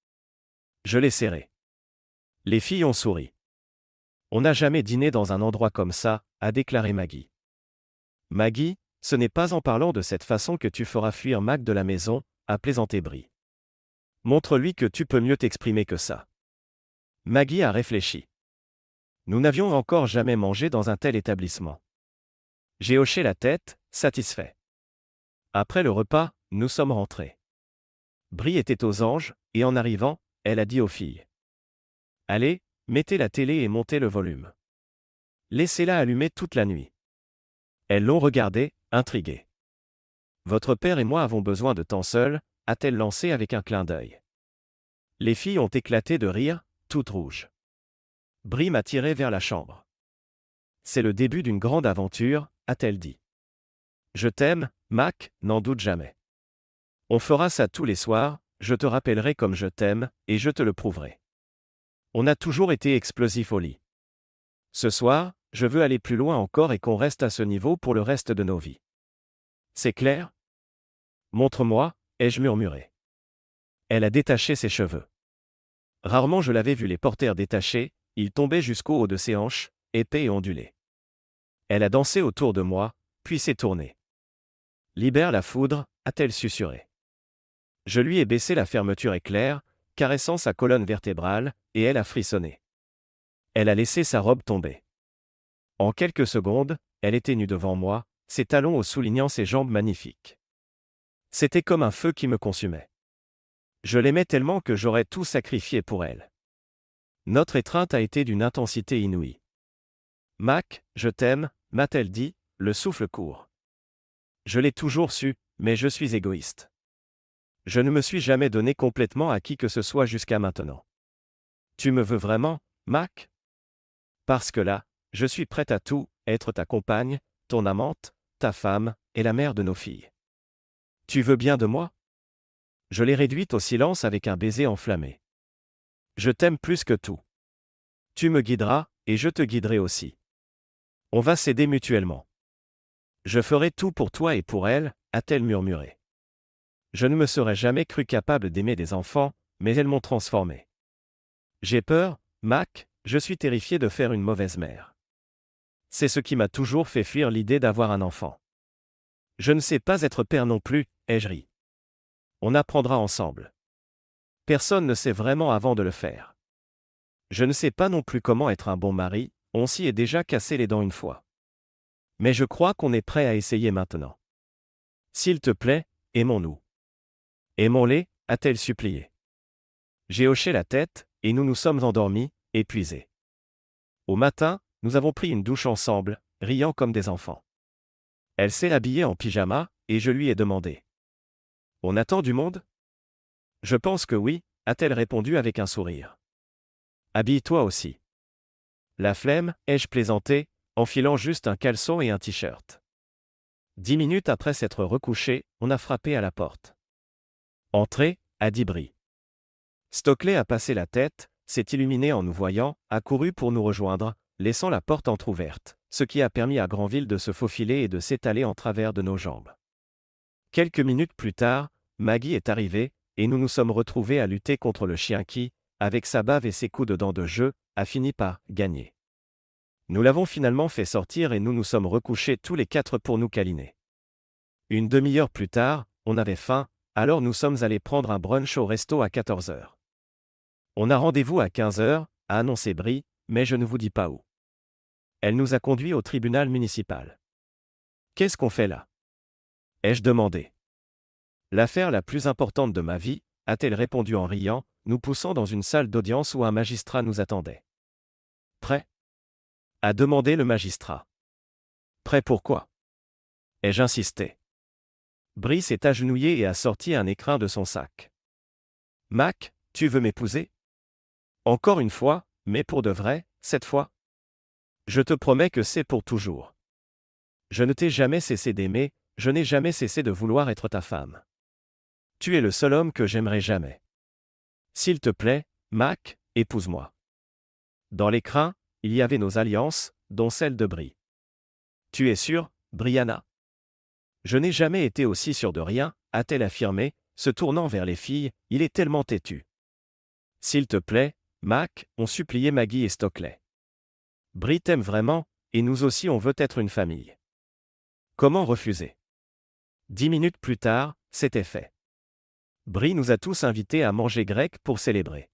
Je l'ai serrée. Les filles ont souri. On n'a jamais dîné dans un endroit comme ça, a déclaré Maggie. Maggie, ce n'est pas en parlant de cette façon que tu feras fuir Mac de la maison, a plaisanté Brie. Montre-lui que tu peux mieux t'exprimer que ça. Maggie a réfléchi. Nous n'avions encore jamais mangé dans un tel établissement. J'ai hoché la tête, satisfait. Après le repas, nous sommes rentrés. Brie était aux anges, et en arrivant, elle a dit aux filles. Allez, mettez la télé et montez le volume. Laissez-la allumer toute la nuit. Elles l'ont regardée, intriguées. Votre père et moi avons besoin de temps seuls, a-t-elle lancé avec un clin d'œil. Les filles ont éclaté de rire, toutes rouges. Brie m'a tiré vers la chambre. C'est le début d'une grande aventure, a-t-elle dit. Je t'aime, Mac, n'en doute jamais. On fera ça tous les soirs, je te rappellerai comme je t'aime, et je te le prouverai. On a toujours été explosifs au lit. Ce soir, je veux aller plus loin encore et qu'on reste à ce niveau pour le reste de nos vies. C'est clair? Montre-moi, ai-je murmuré. Elle a détaché ses cheveux. Rarement je l'avais vu les porter détachés, ils tombaient jusqu'au haut de ses hanches, épais et ondulés. Elle a dansé autour de moi, puis s'est tournée. Libère la foudre, a-t-elle susurré. Je lui ai baissé la fermeture éclair, caressant sa colonne vertébrale, et elle a frissonné. Elle a laissé sa robe tomber. En quelques secondes, elle était nue devant moi, ses talons hauts soulignant ses jambes magnifiques. C'était comme un feu qui me consumait. Je l'aimais tellement que j'aurais tout sacrifié pour elle. Notre étreinte a été d'une intensité inouïe. Mac, je t'aime, m'a-t-elle dit, le souffle court. Je l'ai toujours su, mais je suis égoïste. Je ne me suis jamais donné complètement à qui que ce soit jusqu'à maintenant. Tu me veux vraiment, Mac? Parce que là, je suis prête à tout, être ta compagne, ton amante, ta femme, et la mère de nos filles. Tu veux bien de moi? Je l'ai réduite au silence avec un baiser enflammé. Je t'aime plus que tout. Tu me guideras, et je te guiderai aussi. On va s'aider mutuellement. Je ferai tout pour toi et pour elle, a-t-elle murmuré. Je ne me serais jamais cru capable d'aimer des enfants, mais elles m'ont transformé. J'ai peur, Mac, je suis terrifié de faire une mauvaise mère. C'est ce qui m'a toujours fait fuir l'idée d'avoir un enfant. Je ne sais pas être père non plus, ai-je ri. On apprendra ensemble. Personne ne sait vraiment avant de le faire. Je ne sais pas non plus comment être un bon mari, on s'y est déjà cassé les dents une fois. Mais je crois qu'on est prêt à essayer maintenant. S'il te plaît, aimons-nous. Aimons-les, a-t-elle supplié. J'ai hoché la tête, et nous nous sommes endormis, épuisés. Au matin, nous avons pris une douche ensemble, riant comme des enfants. Elle s'est habillée en pyjama, et je lui ai demandé. On attend du monde? Je pense que oui, a-t-elle répondu avec un sourire. Habille-toi aussi. La flemme, ai-je plaisanté, enfilant juste un caleçon et un t-shirt. 10 minutes après s'être recouché, on a frappé à la porte. Entrez, a dit Brie. Stockley a passé la tête, s'est illuminé en nous voyant, a couru pour nous rejoindre, laissant la porte entr'ouverte, ce qui a permis à Granville de se faufiler et de s'étaler en travers de nos jambes. Quelques minutes plus tard, Maggie est arrivée, et nous nous sommes retrouvés à lutter contre le chien qui, avec sa bave et ses coups de dents de jeu, a fini par gagner. Nous l'avons finalement fait sortir et nous nous sommes recouchés tous les 4 pour nous câliner. Une demi-heure plus tard, on avait faim, alors nous sommes allés prendre un brunch au resto à 14 heures. On a rendez-vous à 15 heures, a annoncé Brie, mais je ne vous dis pas où. Elle nous a conduits au tribunal municipal. Qu'est-ce qu'on fait là? Ai-je demandé. L'affaire la plus importante de ma vie, a-t-elle répondu en riant, nous poussant dans une salle d'audience où un magistrat nous attendait. Prêt? A demandé le magistrat. Prêt pourquoi? Ai-je insisté. Brie s'est agenouillé et a sorti un écrin de son sac. Mac, tu veux m'épouser? Encore une fois, mais pour de vrai, cette fois? Je te promets que c'est pour toujours. Je ne t'ai jamais cessé d'aimer, je n'ai jamais cessé de vouloir être ta femme. Tu es le seul homme que j'aimerai jamais. S'il te plaît, Mac, épouse-moi. Dans l'écrin, il y avait nos alliances, dont celle de Brie. Tu es sûre, Brianna? Je n'ai jamais été aussi sûre de rien, a-t-elle affirmé, se tournant vers les filles, il est tellement têtu. S'il te plaît, Mac, ont supplié Maggie et Stockley. Brie t'aime vraiment, et nous aussi on veut être une famille. Comment refuser? 10 minutes plus tard, c'était fait. Brie nous a tous invités à manger grec pour célébrer.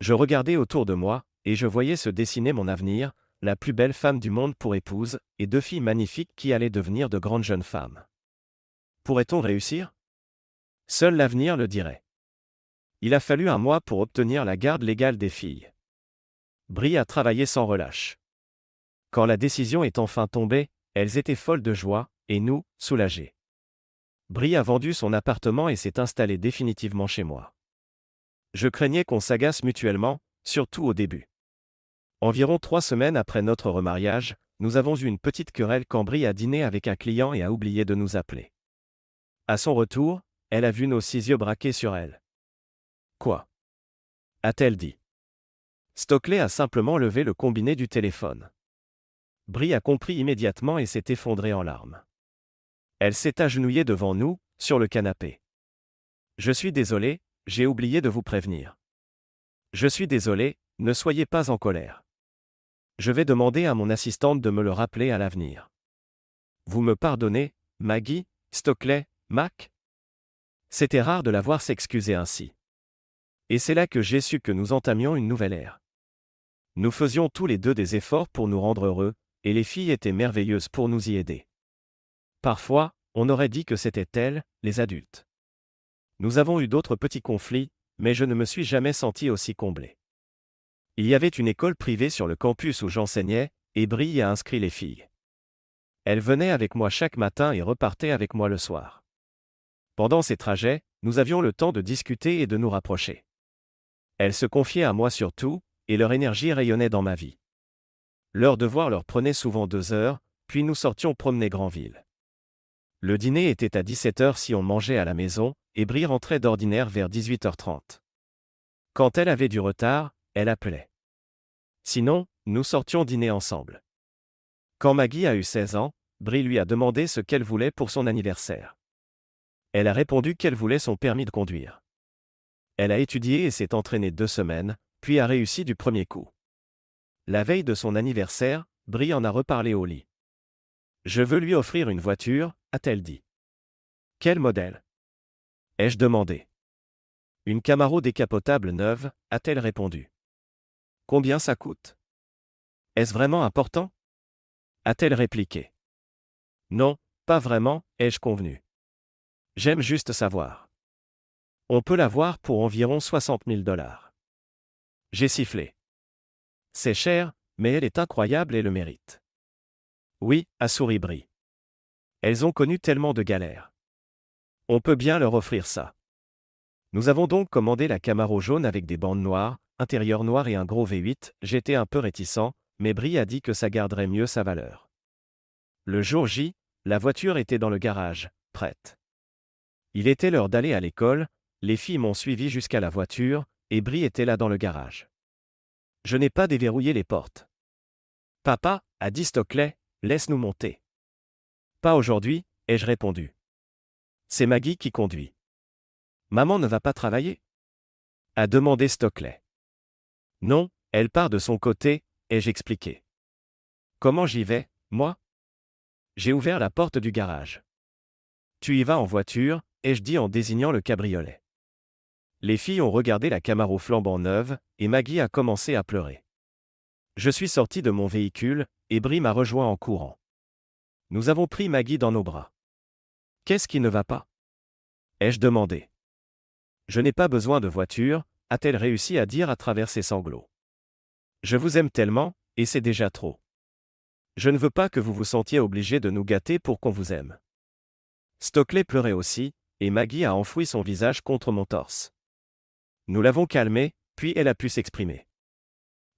Je regardais autour de moi, et je voyais se dessiner mon avenir, la plus belle femme du monde pour épouse, et 2 filles magnifiques qui allaient devenir de grandes jeunes femmes. Pourrait-on réussir? Seul l'avenir le dirait. Il a fallu un mois pour obtenir la garde légale des filles. Brie a travaillé sans relâche. Quand la décision est enfin tombée, elles étaient folles de joie, et nous, soulagés. Brie a vendu son appartement et s'est installée définitivement chez moi. Je craignais qu'on s'agace mutuellement, surtout au début. Environ 3 semaines après notre remariage, nous avons eu une petite querelle quand Brie a dîné avec un client et a oublié de nous appeler. À son retour, elle a vu nos 6 yeux braqués sur elle. Quoi? A-t-elle dit. Stockley a simplement levé le combiné du téléphone. Brie a compris immédiatement et s'est effondrée en larmes. Elle s'est agenouillée devant nous, sur le canapé. Je suis désolé, j'ai oublié de vous prévenir. Je suis désolé, ne soyez pas en colère. Je vais demander à mon assistante de me le rappeler à l'avenir. Vous me pardonnez, Maggie, Stockley, Mac? C'était rare de la voir s'excuser ainsi. Et c'est là que j'ai su que nous entamions une nouvelle ère. Nous faisions tous les deux des efforts pour nous rendre heureux, et les filles étaient merveilleuses pour nous y aider. Parfois, on aurait dit que c'étaient elles, les adultes. Nous avons eu d'autres petits conflits, mais je ne me suis jamais senti aussi comblé. Il y avait une école privée sur le campus où j'enseignais, et Brie y a inscrit les filles. Elles venaient avec moi chaque matin et repartaient avec moi le soir. Pendant ces trajets, nous avions le temps de discuter et de nous rapprocher. Elles se confiaient à moi sur tout, et leur énergie rayonnait dans ma vie. Leur devoir leur prenait souvent 2 heures, puis nous sortions promener Granville. Le dîner était à 17h si on mangeait à la maison, et Brie rentrait d'ordinaire vers 18h30. Quand elle avait du retard, elle appelait. Sinon, nous sortions dîner ensemble. Quand Maggie a eu 16 ans, Brie lui a demandé ce qu'elle voulait pour son anniversaire. Elle a répondu qu'elle voulait son permis de conduire. Elle a étudié et s'est entraînée 2 semaines, puis a réussi du premier coup. La veille de son anniversaire, Brie en a reparlé au lit. Je veux lui offrir une voiture, a-t-elle dit. Quel modèle? Ai-je demandé. Une Camaro décapotable neuve, a-t-elle répondu. Combien ça coûte? Est-ce vraiment important? A-t-elle répliqué. Non, pas vraiment, ai-je convenu. J'aime juste savoir. On peut l'avoir pour environ 60 000 $. J'ai sifflé. C'est cher, mais elle est incroyable et le mérite. Oui, a souri Brie. Elles ont connu tellement de galères. On peut bien leur offrir ça. Nous avons donc commandé la Camaro jaune avec des bandes noires, intérieur noir et un gros V8. J'étais un peu réticent, mais Brie a dit que ça garderait mieux sa valeur. Le jour J, la voiture était dans le garage, prête. Il était l'heure d'aller à l'école, les filles m'ont suivi jusqu'à la voiture, et Brie était là dans le garage. Je n'ai pas déverrouillé les portes. Papa, a dit Stockley, laisse-nous monter. Pas aujourd'hui, ai-je répondu. C'est Maggie qui conduit. Maman ne va pas travailler? A demandé Stockley. Non, elle part de son côté, ai-je expliqué. Comment j'y vais, moi? J'ai ouvert la porte du garage. Tu y vas en voiture, ai-je dit en désignant le cabriolet. Les filles ont regardé la Camaro flambant neuve, et Maggie a commencé à pleurer. Je suis sorti de mon véhicule, et Brie m'a rejoint en courant. Nous avons pris Maggie dans nos bras. Qu'est-ce qui ne va pas? Ai-je demandé. Je n'ai pas besoin de voiture, a-t-elle réussi à dire à travers ses sanglots. Je vous aime tellement, et c'est déjà trop. Je ne veux pas que vous vous sentiez obligé de nous gâter pour qu'on vous aime. Stockley pleurait aussi, et Maggie a enfoui son visage contre mon torse. Nous l'avons calmée, puis elle a pu s'exprimer.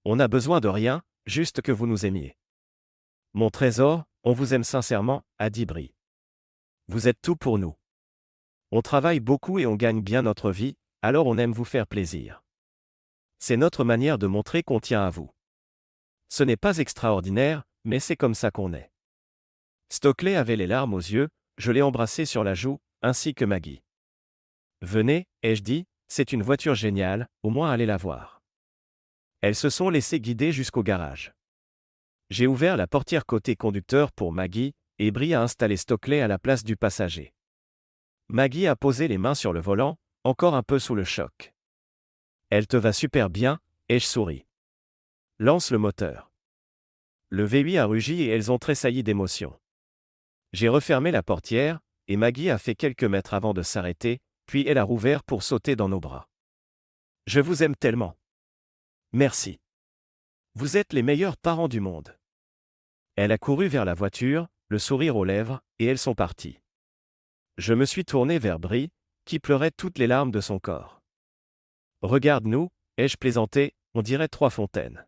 On n'a besoin de rien, juste que vous nous aimiez. Mon trésor, on vous aime sincèrement, a dit Brie. Vous êtes tout pour nous. On travaille beaucoup et on gagne bien notre vie, alors on aime vous faire plaisir. C'est notre manière de montrer qu'on tient à vous. Ce n'est pas extraordinaire, mais c'est comme ça qu'on est. Stockley avait les larmes aux yeux, je l'ai embrassé sur la joue, ainsi que Maggie. Venez, ai-je dit, c'est une voiture géniale, au moins allez la voir. Elles se sont laissées guider jusqu'au garage. J'ai ouvert la portière côté conducteur pour Maggie, et Brie a installé Stockley à la place du passager. Maggie a posé les mains sur le volant, encore un peu sous le choc. Elle te va super bien, ai-je souri. Lance le moteur. Le V8 a rugi et elles ont tressailli d'émotion. J'ai refermé la portière, et Maggie a fait quelques mètres avant de s'arrêter, puis elle a rouvert pour sauter dans nos bras. Je vous aime tellement. Merci. Vous êtes les meilleurs parents du monde. Elle a couru vers la voiture, le sourire aux lèvres, et elles sont parties. Je me suis tourné vers Brie, qui pleurait toutes les larmes de son corps. Regarde-nous, ai-je plaisanté, on dirait 3 fontaines.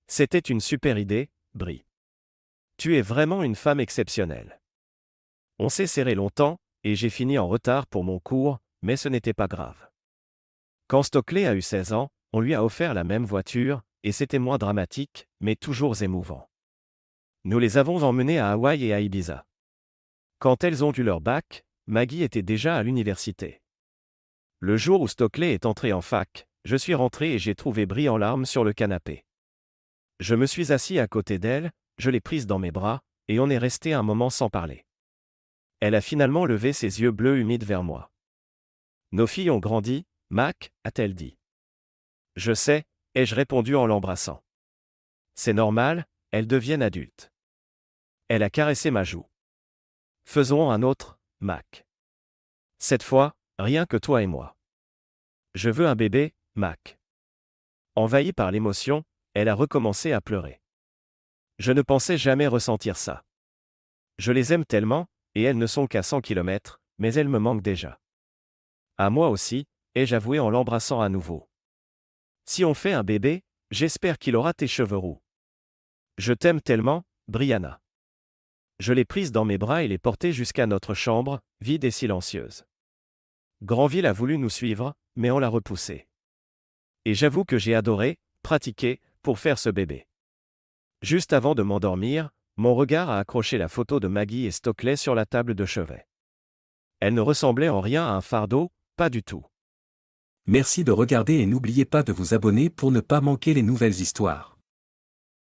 C'était une super idée, Brie. Tu es vraiment une femme exceptionnelle. On s'est serré longtemps, et j'ai fini en retard pour mon cours, mais ce n'était pas grave. Quand Stockley a eu 16 ans, on lui a offert la même voiture, et c'était moins dramatique, mais toujours émouvant. Nous les avons emmenés à Hawaï et à Ibiza. Quand elles ont eu leur bac, Maggie était déjà à l'université. Le jour où Stockley est entré en fac, je suis rentré et j'ai trouvé Brie en larmes sur le canapé. Je me suis assis à côté d'elle, je l'ai prise dans mes bras, et on est resté un moment sans parler. Elle a finalement levé ses yeux bleus humides vers moi. Nos filles ont grandi, Mac, a-t-elle dit. Je sais, ai-je répondu en l'embrassant. C'est normal, elles deviennent adultes. Elle a caressé ma joue. Faisons un autre, Mac. Cette fois, rien que toi et moi. Je veux un bébé, Mac. Envahie par l'émotion, elle a recommencé à pleurer. Je ne pensais jamais ressentir ça. Je les aime tellement, et elles ne sont qu'à 100 km, mais elles me manquent déjà. À moi aussi, ai-je avoué en l'embrassant à nouveau. Si on fait un bébé, j'espère qu'il aura tes cheveux roux. Je t'aime tellement, Brianna. Je l'ai prise dans mes bras et l'ai portée jusqu'à notre chambre, vide et silencieuse. Granville a voulu nous suivre, mais on l'a repoussé. Et j'avoue que j'ai adoré, pratiquer, pour faire ce bébé. Juste avant de m'endormir, mon regard a accroché la photo de Maggie et Stockley sur la table de chevet. Elle ne ressemblait en rien à un fardeau, pas du tout. Merci de regarder et n'oubliez pas de vous abonner pour ne pas manquer les nouvelles histoires.